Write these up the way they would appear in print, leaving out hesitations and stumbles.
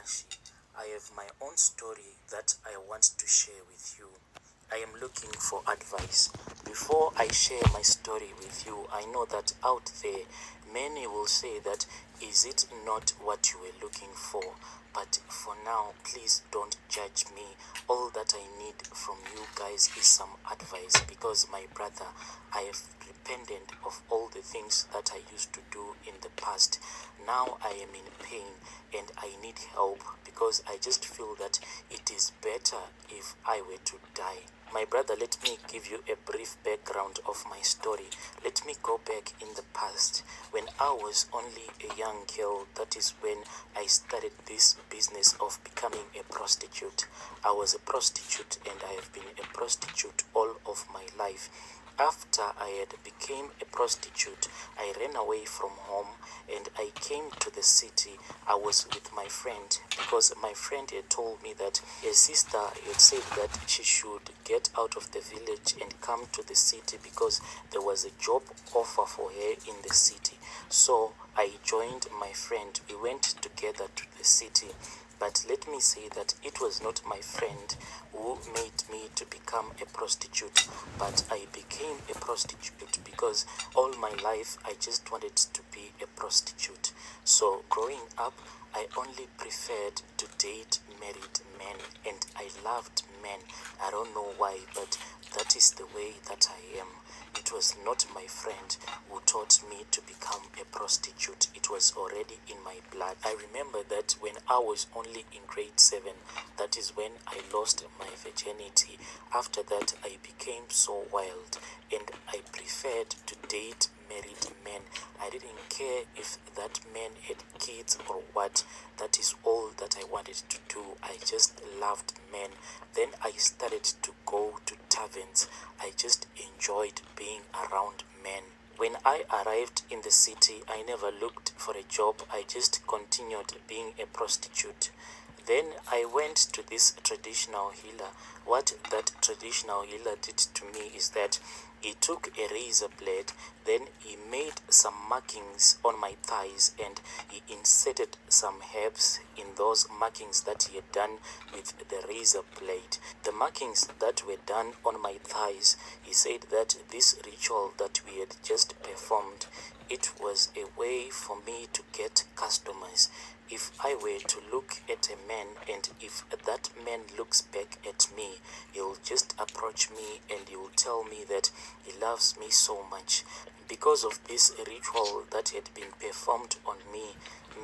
Nashi. I have my own story that I want to share with you. I am looking for advice. Before I share my story with you, I know that out there, many will say that, is it not what you were looking for? But for now, please don't judge me. All that I need from you guys is some advice, because my brother, I have repented of all the things that I used to do in the past. Now I am in pain and I need help, because I just feel that it is better if I were to die. My brother, let me give you a brief background of my story. Let me go back in the past. When I was only a young girl, that is when I started this business of becoming a prostitute. I was a prostitute and I have been a prostitute all of my life. After I had became a prostitute, I ran away from home and I came to the city. I was with my friend, because my friend had told me that her sister had said that she should get out of the village and come to the city because there was a job offer for her in the city. So I joined my friend. We went together to the city. But let me say that it was not my friend who made me to become a prostitute, but I became a prostitute because all my life I just wanted to be a prostitute. So growing up, I only preferred to date married men, and I loved men. I don't know why, but that is the way that I am. It was not my friend who taught me to become a prostitute. It was already in my blood. I remember that when I was only in grade 7, that is when I lost my virginity. After that, I became so wild and I preferred to date married men. I didn't care if that man had kids or what. That is all that I wanted to do. I just loved men. Then I started to go to taverns. I just enjoyed being around men. When I arrived in the city, I never looked for a job. I just continued being a prostitute. Then I went to this traditional healer. What that traditional healer did to me is that he took a razor blade, then he made some markings on my thighs and he inserted some herbs in those markings that he had done with the razor blade. The markings that were done on my thighs, he said that this ritual that we had just performed, it was a way for me to get customers. If I were to look at a man and if that man looks back at me, he'll just approach me and he will tell me that he loves me so much. Because of this ritual that had been performed on me,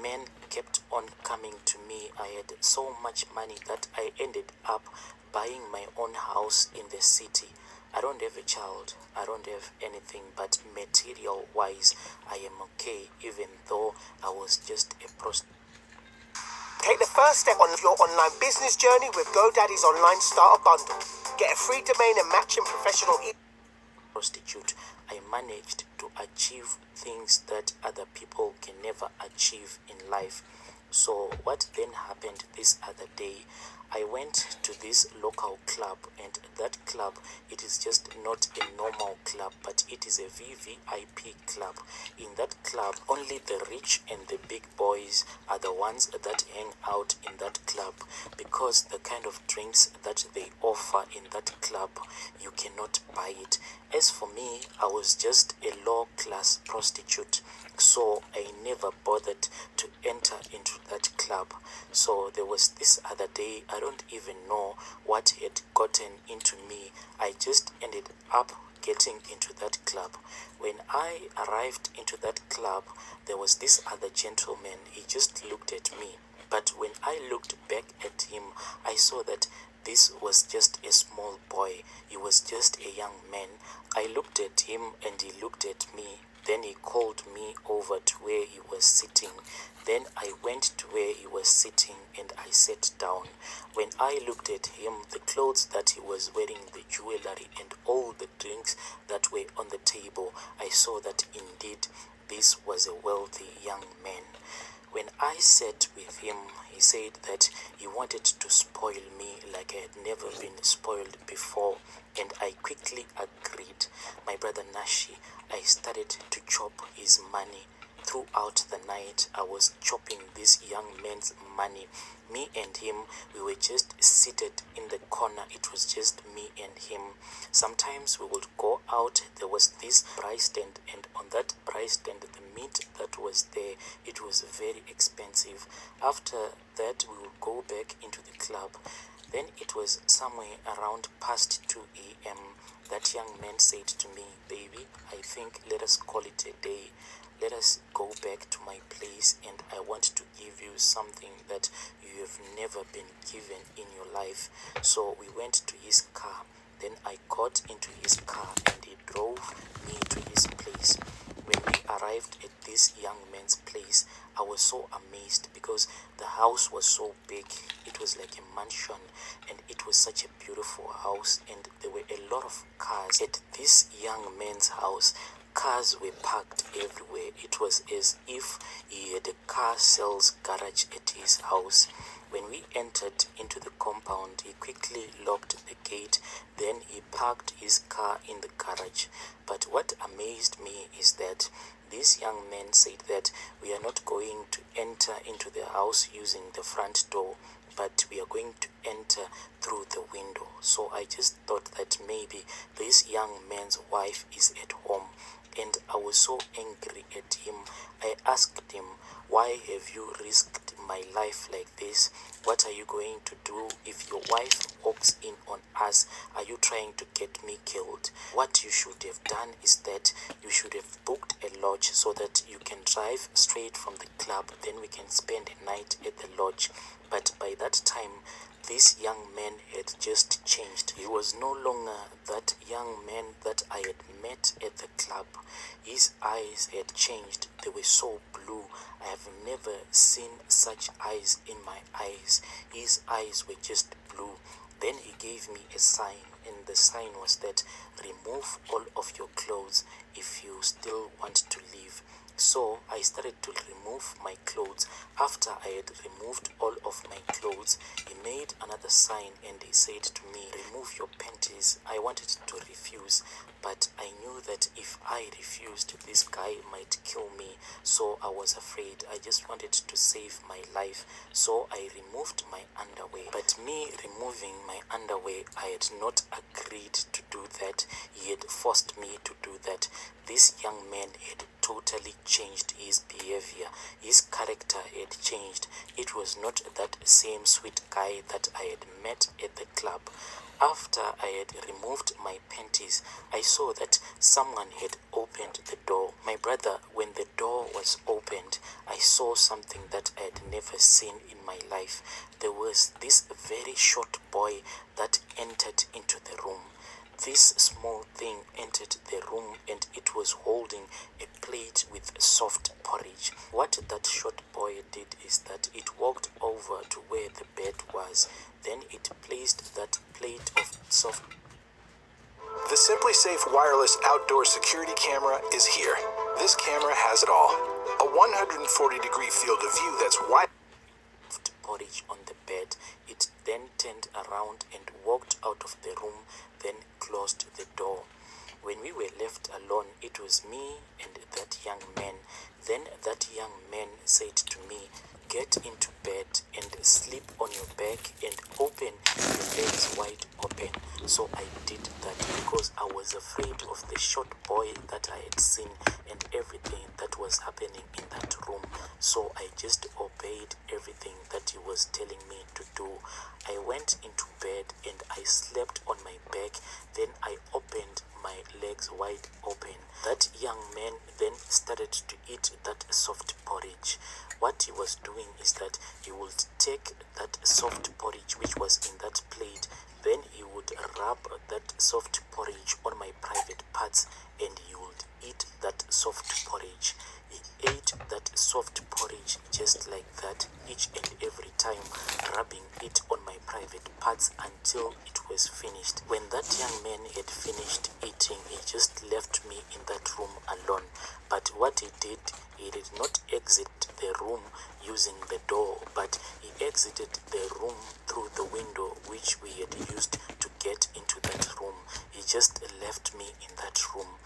men kept on coming to me. I had so much money that I ended up buying my own house in the city. I don't have a child, I don't have anything, but material wise, I am okay, even though I was just a prostitute. Take the first step on your online business journey with GoDaddy's Online Starter Bundle. Get a free domain and matching professional prostitute. I managed to achieve things that other people can never achieve in life. So what then happened this other day, I went to this local club, and that club, it is just not a normal club, but it is a VVIP club. In that club, only the rich and the big boys are the ones that hang out in that club, because the kind of drinks that they offer in that club, you cannot buy it. As for me, I was just a low-class prostitute, so I never bothered to enter into that club. So there was this other day, I don't even know what had gotten into me. I just ended up getting into that club. When I arrived into that club, there was this other gentleman. He just looked at me. But when I looked back at him, I saw that this was just a small boy. He was just a young man. I looked at him and he looked at me. Then he called me over to where he was sitting. Then I went to where he was sitting and I sat down. When I looked at him, the clothes that he was wearing, the jewelry and all the drinks that were on the table, I saw that indeed this was a wealthy young man. When I sat with him, he said that he wanted to spoil me like I had never been spoiled before, and I quickly agreed. My brother Nashi, I started to chop his money. throughout the night I was chopping this young man's money. Me and him, we were just seated in the corner. It was just me and him. Sometimes we would go out. There was this price stand, and on that price stand, the meat that was there, it was very expensive. After that, we would go back into the club. Then it was somewhere around past 2 a.m. That young man said to me, "Baby, I think let us call it a day. Let us go back to my place, and I want to give you something that you have never been given in your life." So we went to his car. Then I got into his car and he drove me to his place. When we arrived at this young man's place, I was so amazed because the house was so big. It was like a mansion, and it was such a beautiful house, and there were a lot of cars at this young man's house. Cars were parked everywhere. It was as if he had a car sales garage at his house. When we entered into the compound, he quickly locked the gate. Then he parked his car in the garage. But what amazed me is that this young man said that we are not going to enter into the house using the front door, but we are going to enter through the window. So I just thought that maybe this young man's wife is at home, and I was so angry at him. I asked him, "Why have you risked my life like this? What are you going to do if your wife walks in on us? Are you trying to get me killed? What you should have done is that you should have booked a lodge so that you can drive straight from the club, then we can spend a night at the lodge." But by that time, this young man had just changed. He was no longer that young man that I had met at the club. His eyes had changed. They were so blue. I have never seen such eyes in my eyes. His eyes were just blue. Then he gave me a sign, and the sign was that, "Remove all of your clothes if you still want to live." So I started to remove my clothes. After I had removed all of my clothes, he made another sign and he said to me, "Remove your panties." I wanted to refuse, but I knew that if I refused, this guy might kill me. So I was afraid. I just wanted to save my life. So I removed my underwear. But me removing my underwear, I had not agreed to do that. He had forced me to do that. This young man had totally changed his behavior. His character had changed. It was not that same sweet guy that I had met at the club. After I had removed my panties, I saw that someone had opened the door. My brother, when the door was opened, I saw something that I had never seen in my life. There was this very short boy that entered into the room. This small thing entered the room and it was holding a plate with soft porridge. What that short boy did is that it walked over to where the bed was. Then it placed that plate of soft. The Simply Safe wireless outdoor security camera is here. This camera has it all. A 140-degree field of view that's wide. Porridge on the bed. It then turned around and walked out of the room, then closed the door. When we were left alone, it was me and that young man. Then that young man said to me, "Get into bed and sleep on your back and open your legs wide open." So I did that because I was afraid of the short boy that I had seen and everything that was happening in that room. So I just obeyed everything that he was telling me to do. I went into bed and I slept on my back. Then I opened my legs wide open. That young man then started to eat that soft porridge. What he was doing is that he would take that soft porridge which was in that plate, then he would rub that soft porridge on my private parts and he would eat that soft porridge. He ate that soft porridge just like that, each and every time, rubbing it on my private parts until it was finished. When that young man had finished eating, he just left me in that room alone. But what he did, he did not exit the room using the door, but he exited the room through the window which we had used to get into that room. He just left me in that room.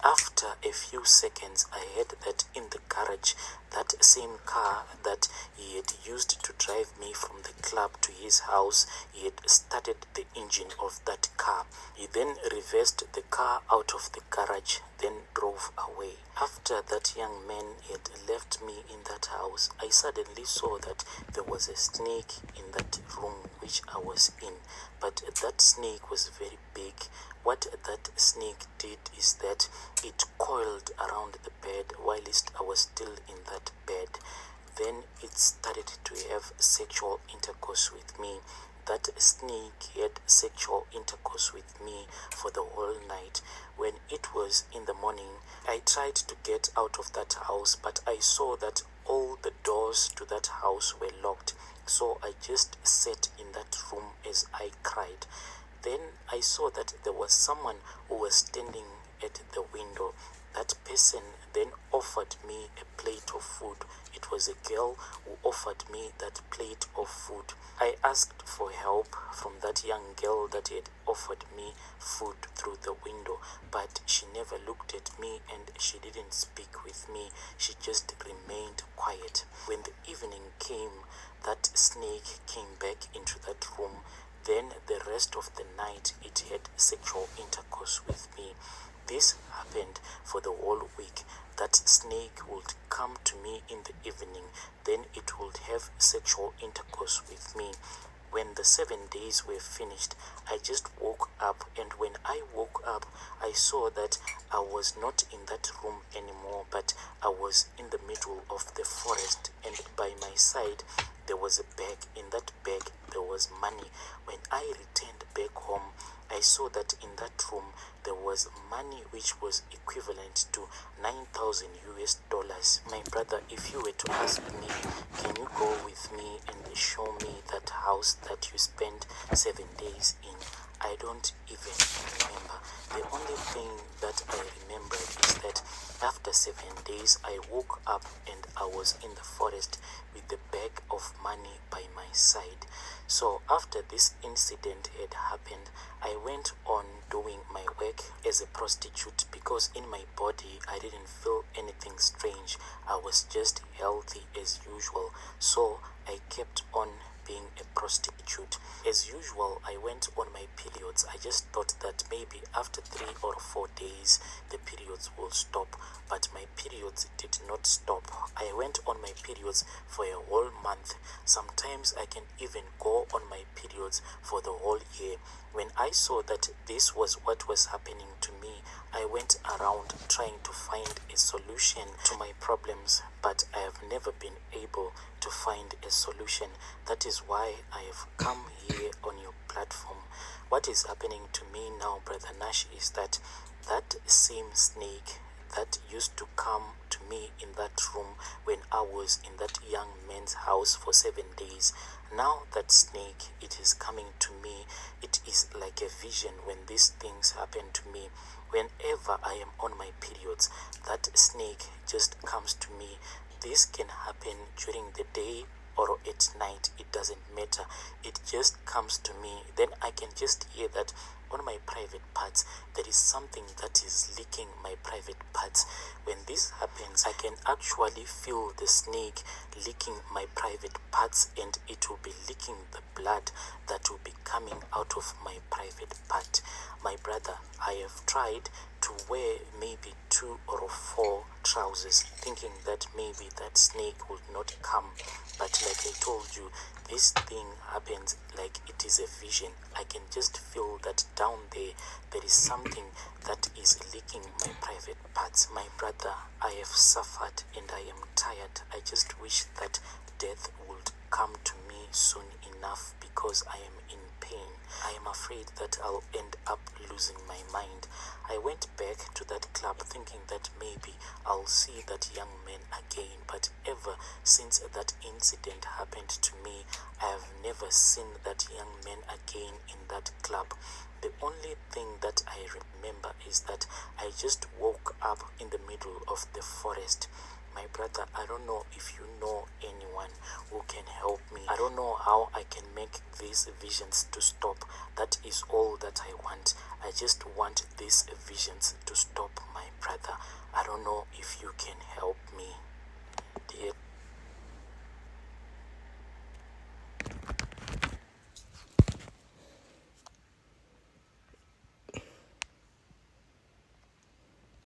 After a few seconds, I heard that in the garage, that same car that he had used to drive me from the club to his house, he had started the engine of that car. He then reversed the car out of the garage, then drove away. After that young man had left me in that house, I suddenly saw that there was a snake in that room which I was in, but that snake was very big. What that snake did is that it coiled around the bed whilst I was still in that bed. Then it started to have sexual intercourse with me. That snake had sexual intercourse with me for the whole night. When it was in the morning, I tried to get out of that house, but I saw that all the doors to that house were locked. So I just sat in that room as I cried. Then I saw that there was someone who was standing at the window. That person then offered me a plate of food. It was a girl who offered me that plate of food. I asked for help from that young girl that had offered me food through the window, but she never looked at me and she didn't speak with me. She just remained quiet. When the evening came, that snake came back into that room. Then the rest of the night it had sexual intercourse with me. This happened for the whole week. That snake would come to me in the evening, then it would have sexual intercourse with me. When the 7 days were finished, I just woke up, and when I woke up, I saw that I was not in that room anymore, but I was in the middle of the forest, and by my side there was a bag. In that bag there was money. When I returned back home, I saw that in that room there was money which was equivalent to 9,000 US dollars. My brother, if you were to ask me, can you go with me and show me that house that you spent 7 days in? I don't even remember. The only thing that I remembered is that after 7 days I woke up and I was in the forest with the bag of money by my side. So after this incident had happened, I went on doing my work as a prostitute because in my body I didn't feel anything strange. I was just healthy as usual. So I kept on being a prostitute. As usual, I went on my periods. I just thought that maybe after 3 or 4 days the periods will stop, but my periods did not stop. I went on my periods for a whole month. Sometimes I can even go on my periods for the whole year. When I saw that this was what was happening to me, I went around trying to find a solution to my problems, but I have never been able to find a solution. That is why I have come here on your platform. What is happening to me now, Brother Nash, is that that same snake that used to come to me in that room when I was in that young man's house for 7 days, now that snake, it is coming to me. It is like a vision when these things happen to me. Whenever I am on my periods, that snake just comes to me. This can happen during the day or at night, it doesn't matter. It just comes to me. Then I can just hear that on my private parts there is something that is licking my private parts. When this happens, I can actually feel the snake licking my private parts, and it will be licking the blood that will be coming out of my private part. My brother, I have tried to wear maybe 2 or 4 trousers thinking that maybe that snake would not come, but like I told you, this thing happens like it is a vision. I can just feel that down there is something that is licking my private parts. My brother, I have suffered and I am tired. I just wish that death would come to me soon enough because I am in pain. I am afraid that I'll end up losing my mind. I went back to that club thinking that maybe I'll see that young man again, but ever since that incident happened to me, I have never seen that young man again in that club. The only thing that I remember is that I just woke up in the middle of the forest. My brother, I don't know if you know anyone who can help me. I don't know how I can make these visions to stop. That is all that I want. I just want these visions to stop, my brother. I don't know if you can help me. Dear